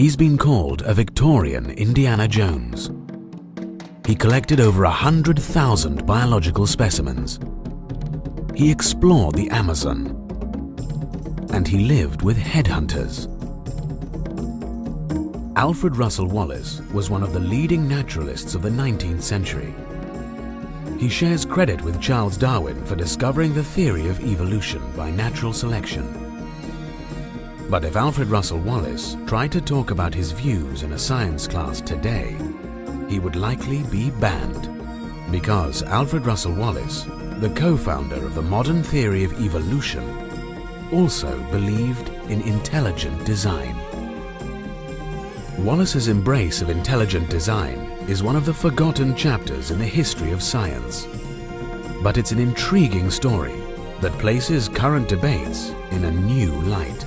He's been called a Victorian Indiana Jones. He collected over 100,000 biological specimens. He explored the Amazon. And he lived with headhunters. Alfred Russel Wallace was one of the leading naturalists of the 19th century. He shares credit with Charles Darwin for discovering the theory of evolution by natural selection. But if Alfred Russel Wallace tried to talk about his views in a science class today, he would likely be banned. Because Alfred Russel Wallace, the co-founder of the modern theory of evolution, also believed in intelligent design. Wallace's embrace of intelligent design is one of the forgotten chapters in the history of science. But it's an intriguing story that places current debates in a new light.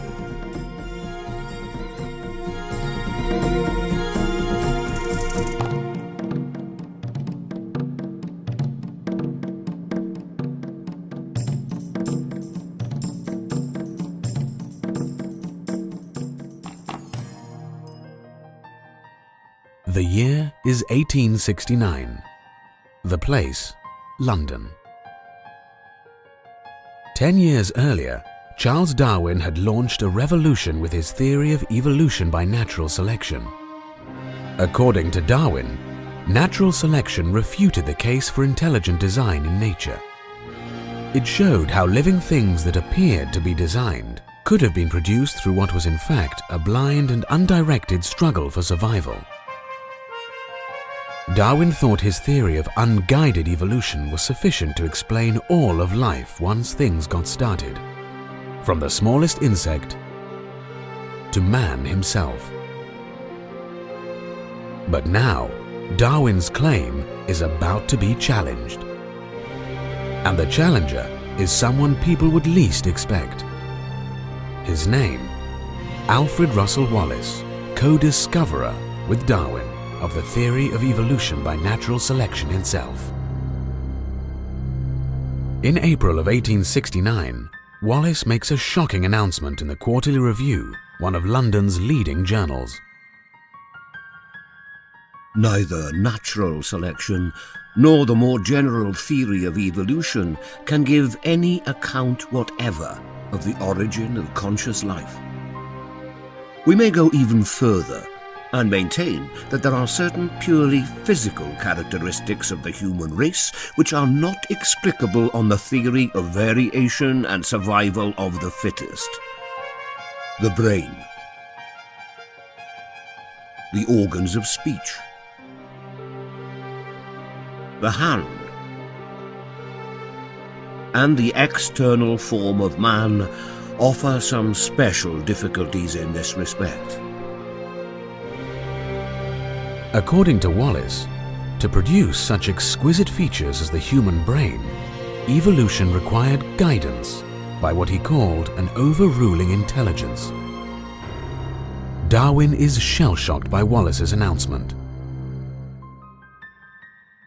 The year is 1869. The place, London. 10 years earlier, Charles Darwin had launched a revolution with his theory of evolution by natural selection. According to Darwin, natural selection refuted the case for intelligent design in nature. It showed how living things that appeared to be designed could have been produced through what was in fact a blind and undirected struggle for survival. Darwin thought his theory of unguided evolution was sufficient to explain all of life once things got started, from the smallest insect to man himself. But now, Darwin's claim is about to be challenged. And the challenger is someone people would least expect. His name, Alfred Russel Wallace, co-discoverer with Darwin of the theory of evolution by natural selection itself. In April of 1869, Wallace makes a shocking announcement in the Quarterly Review, one of London's leading journals. Neither natural selection nor the more general theory of evolution can give any account whatever of the origin of conscious life. We may go even further and maintain that there are certain purely physical characteristics of the human race which are not explicable on the theory of variation and survival of the fittest. The brain, the organs of speech, the hand, and the external form of man offer some special difficulties in this respect. According to Wallace, to produce such exquisite features as the human brain, evolution required guidance by what he called an overruling intelligence. Darwin is shell-shocked by Wallace's announcement.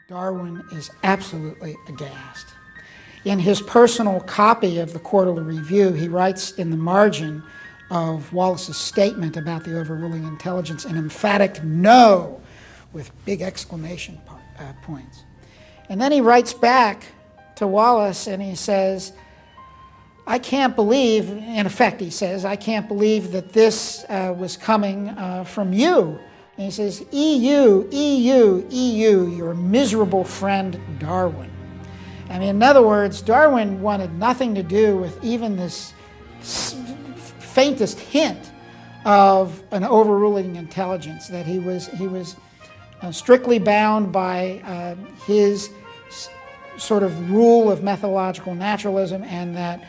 Darwin is absolutely aghast. In his personal copy of the Quarterly Review, he writes in the margin of Wallace's statement about the overruling intelligence an emphatic no with big exclamation points. And then he writes back to Wallace and he says, I can't believe, in effect he says, I can't believe that this was coming from you. And he says, EU, your miserable friend Darwin. I mean, in other words, Darwin wanted nothing to do with even this faintest hint of an overruling intelligence, that he was strictly bound by his sort of rule of methodological naturalism, and that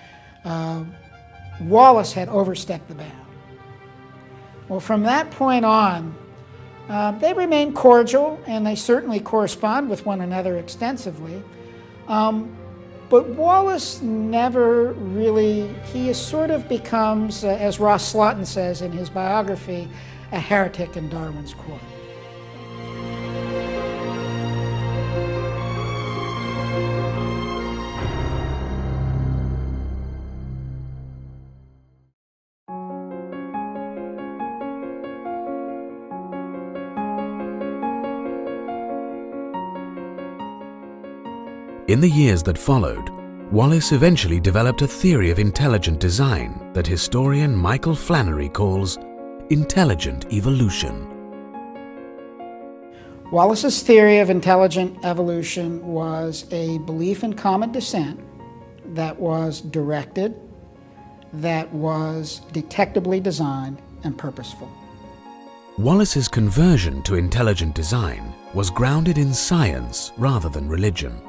Wallace had overstepped the bound. Well, from that point on, they remain cordial, and they certainly correspond with one another extensively. But Wallace never really, he sort of becomes, as Ross Slaughton says in his biography, a heretic in Darwin's court. In the years that followed, Wallace eventually developed a theory of intelligent design that historian Michael Flannery calls intelligent evolution. Wallace's theory of intelligent evolution was a belief in common descent that was directed, that was detectably designed and purposeful. Wallace's conversion to intelligent design was grounded in science rather than religion.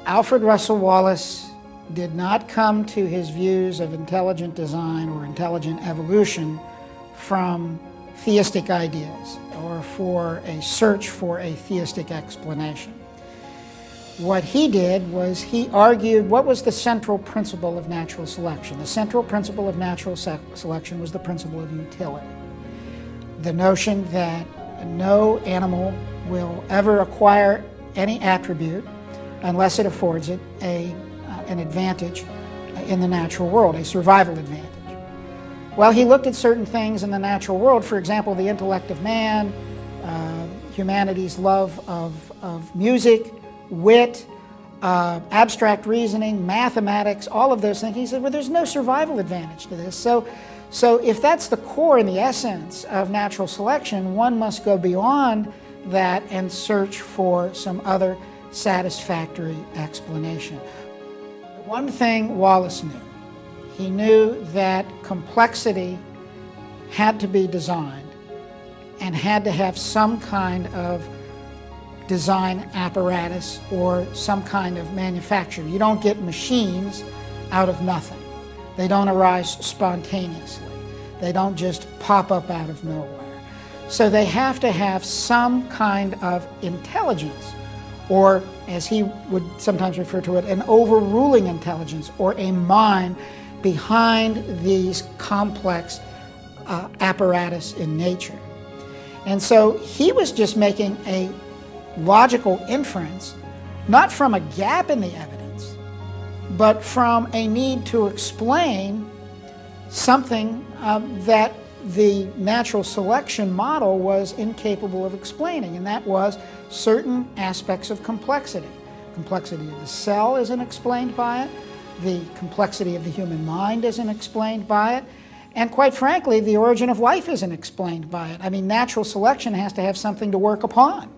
Alfred Russel Wallace did not come to his views of intelligent design or intelligent evolution from theistic ideas or for a search for a theistic explanation. What he did was he argued what was the central principle of natural selection. The central principle of natural selection was the principle of utility. The notion that no animal will ever acquire any attribute unless it affords it an advantage in the natural world, a survival advantage. Well, he looked at certain things in the natural world, for example, the intellect of man, humanity's love of music, wit, abstract reasoning, mathematics, all of those things. He said, well, there's no survival advantage to this. So if that's the core and the essence of natural selection, one must go beyond that and search for some other satisfactory explanation. One thing Wallace knew, he knew that complexity had to be designed and had to have some kind of design apparatus or some kind of manufacture. You don't get machines out of nothing. They don't arise spontaneously. They don't just pop up out of nowhere. So they have to have some kind of intelligence, or as he would sometimes refer to it, an overruling intelligence or a mind behind these complex apparatus in nature. And so he was just making a logical inference, not from a gap in the evidence, but from a need to explain something that the natural selection model was incapable of explaining, and that was certain aspects of complexity. Complexity of the cell isn't explained by it, the complexity of the human mind isn't explained by it, and quite frankly, the origin of life isn't explained by it. I mean, natural selection has to have something to work upon.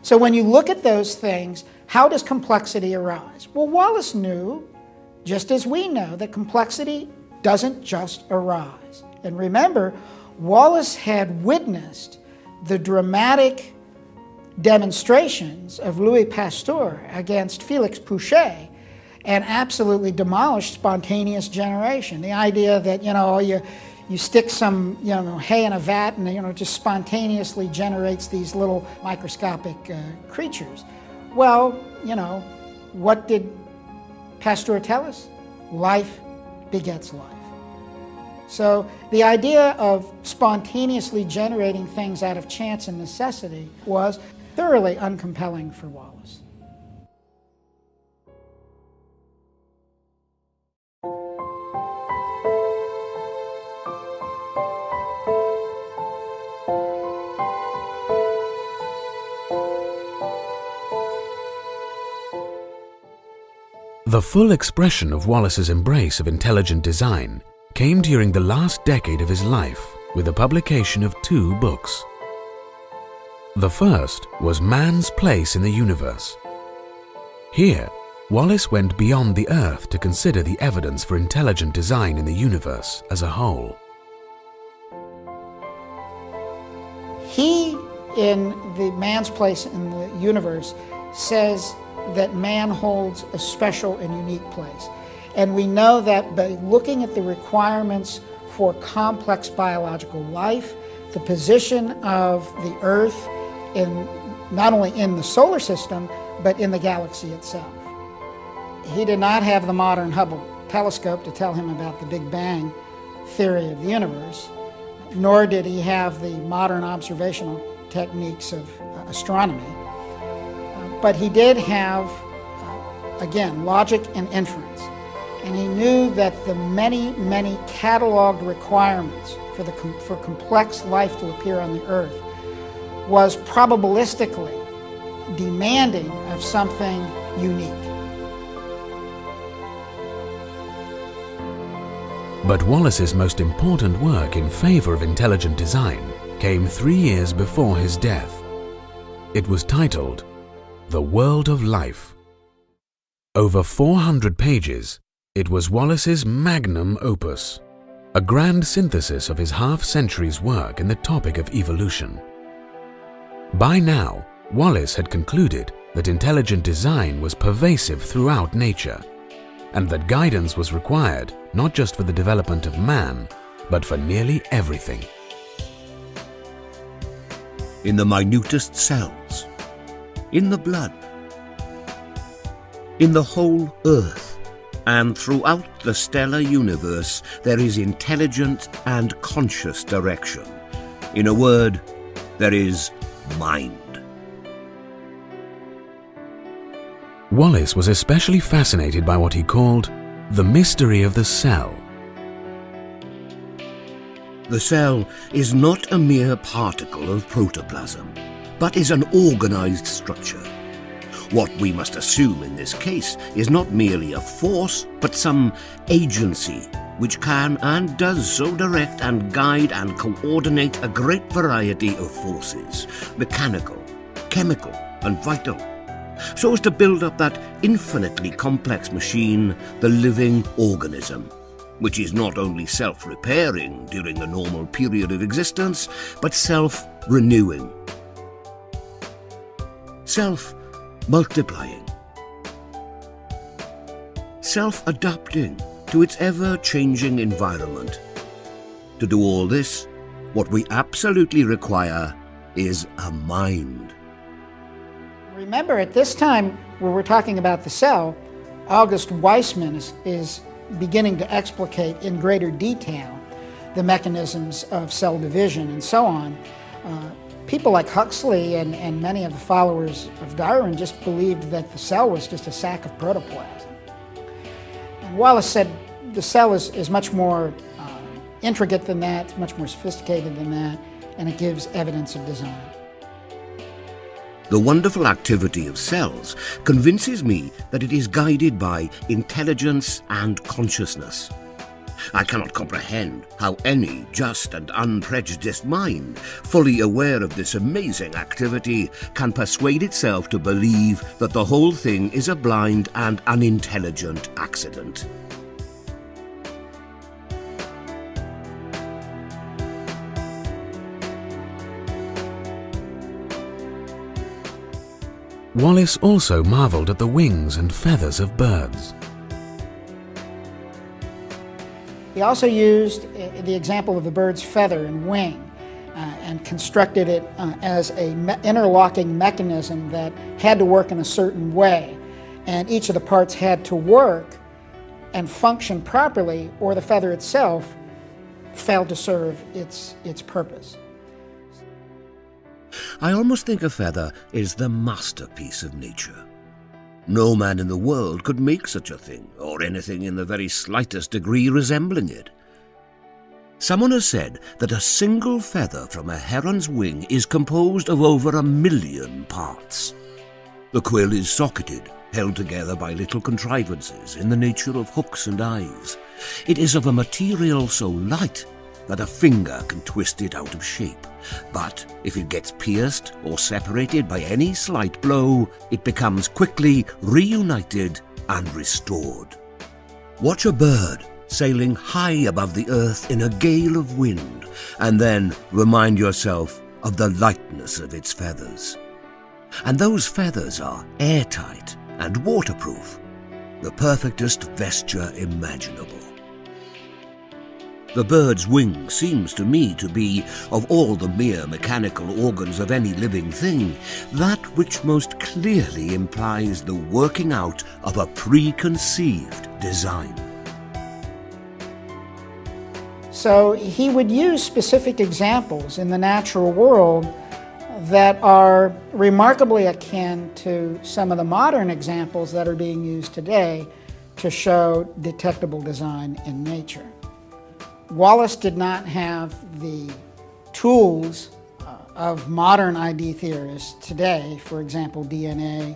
So when you look at those things, how does complexity arise? Well, Wallace knew, just as we know, that complexity doesn't just arise. And remember, Wallace had witnessed the dramatic demonstrations of Louis Pasteur against Félix Pouchet and absolutely demolished spontaneous generation. The idea that, you stick some, hay in a vat and, it just spontaneously generates these little microscopic creatures. Well, what did Pasteur tell us? Life begets life. So the idea of spontaneously generating things out of chance and necessity was thoroughly uncompelling for Wallace. The full expression of Wallace's embrace of intelligent design came during the last decade of his life with the publication of 2 books. The first was Man's Place in the Universe. Here, Wallace went beyond the Earth to consider the evidence for intelligent design in the universe as a whole. He, in the Man's Place in the Universe, says that man holds a special and unique place. And we know that by looking at the requirements for complex biological life, the position of the Earth not only in the solar system, but in the galaxy itself. He did not have the modern Hubble telescope to tell him about the Big Bang theory of the universe, nor did he have the modern observational techniques of astronomy. But he did have, again, logic and inference. And he knew that the many, many cataloged requirements for complex life to appear on the Earth was probabilistically demanding of something unique. But Wallace's most important work in favor of intelligent design came 3 years before his death. It was titled The World of Life. Over 400 pages, it was Wallace's magnum opus, a grand synthesis of his half-century's work in the topic of evolution. By now, Wallace had concluded that intelligent design was pervasive throughout nature, and that guidance was required not just for the development of man, but for nearly everything. In the minutest cells, in the blood, in the whole earth, and throughout the stellar universe, there is intelligent and conscious direction. In a word, there is mind. Wallace was especially fascinated by what he called the mystery of the cell. The cell is not a mere particle of protoplasm, but is an organized structure. What we must assume in this case is not merely a force, but some agency which can and does so direct and guide and coordinate a great variety of forces, mechanical, chemical, and vital, so as to build up that infinitely complex machine, the living organism, which is not only self-repairing during the normal period of existence, but self-renewing, self-multiplying, self-adapting to its ever-changing environment. To do all this, what we absolutely require is a mind. Remember, at this time, when we're talking about the cell, August Weismann is beginning to explicate in greater detail the mechanisms of cell division and so on. People like Huxley and many of the followers of Darwin just believed that the cell was just a sack of protoplasm. And Wallace said the cell is much more intricate than that, much more sophisticated than that, and it gives evidence of design. The wonderful activity of cells convinces me that it is guided by intelligence and consciousness. I cannot comprehend how any just and unprejudiced mind, fully aware of this amazing activity, can persuade itself to believe that the whole thing is a blind and unintelligent accident. Wallace also marveled at the wings and feathers of birds. He also used the example of the bird's feather and wing and constructed it as an interlocking mechanism that had to work in a certain way. And each of the parts had to work and function properly, or the feather itself failed to serve its purpose. I almost think a feather is the masterpiece of nature. No man in the world could make such a thing, or anything in the very slightest degree resembling it. Someone has said that a single feather from a heron's wing is composed of over 1 million parts. The quill is socketed, held together by little contrivances in the nature of hooks and eyes. It is of a material so light that a finger can twist it out of shape. But if it gets pierced or separated by any slight blow, it becomes quickly reunited and restored. Watch a bird sailing high above the earth in a gale of wind, and then remind yourself of the lightness of its feathers. And those feathers are airtight and waterproof, the perfectest vesture imaginable. The bird's wing seems to me to be, of all the mere mechanical organs of any living thing, that which most clearly implies the working out of a preconceived design. So he would use specific examples in the natural world that are remarkably akin to some of the modern examples that are being used today to show detectable design in nature. Wallace did not have the tools of modern ID theorists today, for example, DNA,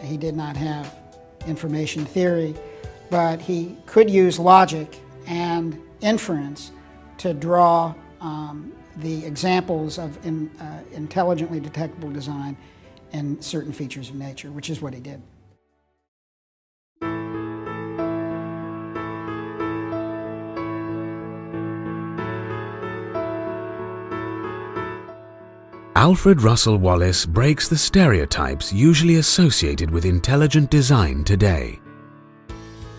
he did not have information theory, but he could use logic and inference to draw the examples of intelligently detectable design in certain features of nature, which is what he did. Alfred Russel Wallace breaks the stereotypes usually associated with intelligent design today.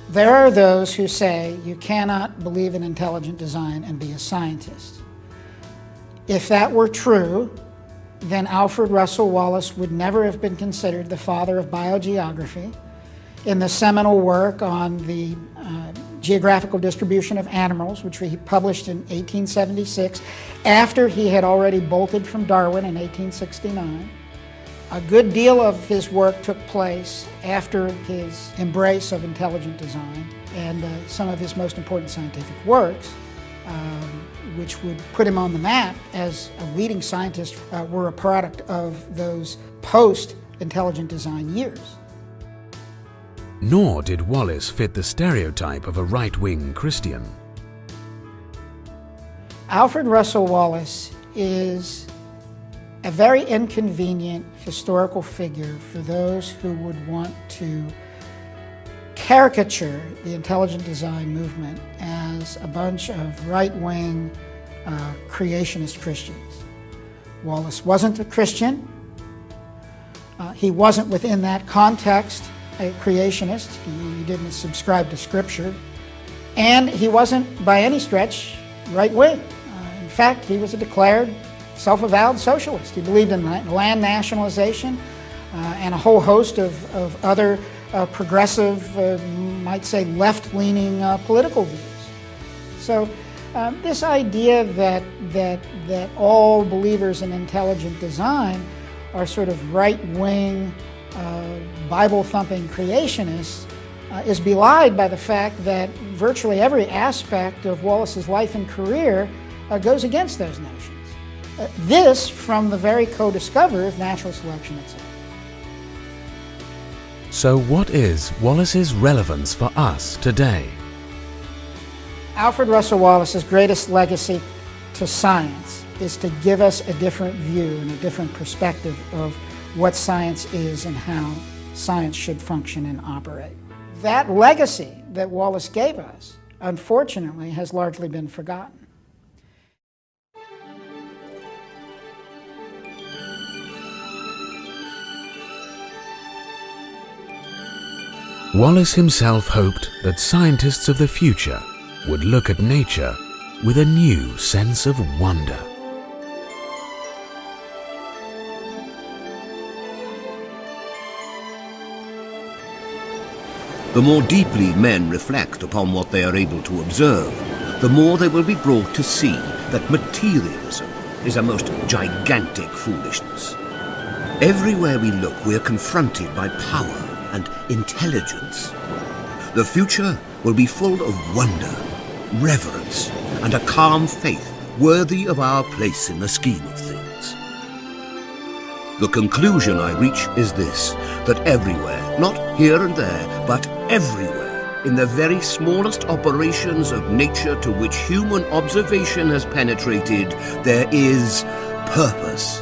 There are those who say you cannot believe in intelligent design and be a scientist. If that were true, then Alfred Russel Wallace would never have been considered the father of biogeography. In the seminal work on the geographical distribution of animals, which he published in 1876, after he had already bolted from Darwin in 1869. A good deal of his work took place after his embrace of intelligent design, and some of his most important scientific works, which would put him on the map as a leading scientist, were a product of those post-intelligent design years. Nor did Wallace fit the stereotype of a right-wing Christian. Alfred Russel Wallace is a very inconvenient historical figure for those who would want to caricature the intelligent design movement as a bunch of right-wing creationist Christians. Wallace wasn't a Christian. He wasn't within that context a creationist. He didn't subscribe to Scripture. And he wasn't by any stretch right-wing. In fact, he was a declared self-avowed socialist. He believed in land nationalization and a whole host of other progressive, might say left-leaning political views. So this idea that all believers in intelligent design are sort of right-wing, Bible-thumping creationists is belied by the fact that virtually every aspect of Wallace's life and career goes against those notions. This from the very co-discoverer of natural selection itself. So what is Wallace's relevance for us today? Alfred Russel Wallace's greatest legacy to science is to give us a different view and a different perspective of what science is and how science should function and operate. That legacy that Wallace gave us, unfortunately, has largely been forgotten. Wallace himself hoped that scientists of the future would look at nature with a new sense of wonder. The more deeply men reflect upon what they are able to observe, the more they will be brought to see that materialism is a most gigantic foolishness. Everywhere we look, we are confronted by power and intelligence. The future will be full of wonder, reverence, and a calm faith worthy of our place in the scheme of things. The conclusion I reach is this, that everywhere, not here and there, but everywhere, in the very smallest operations of nature to which human observation has penetrated, there is purpose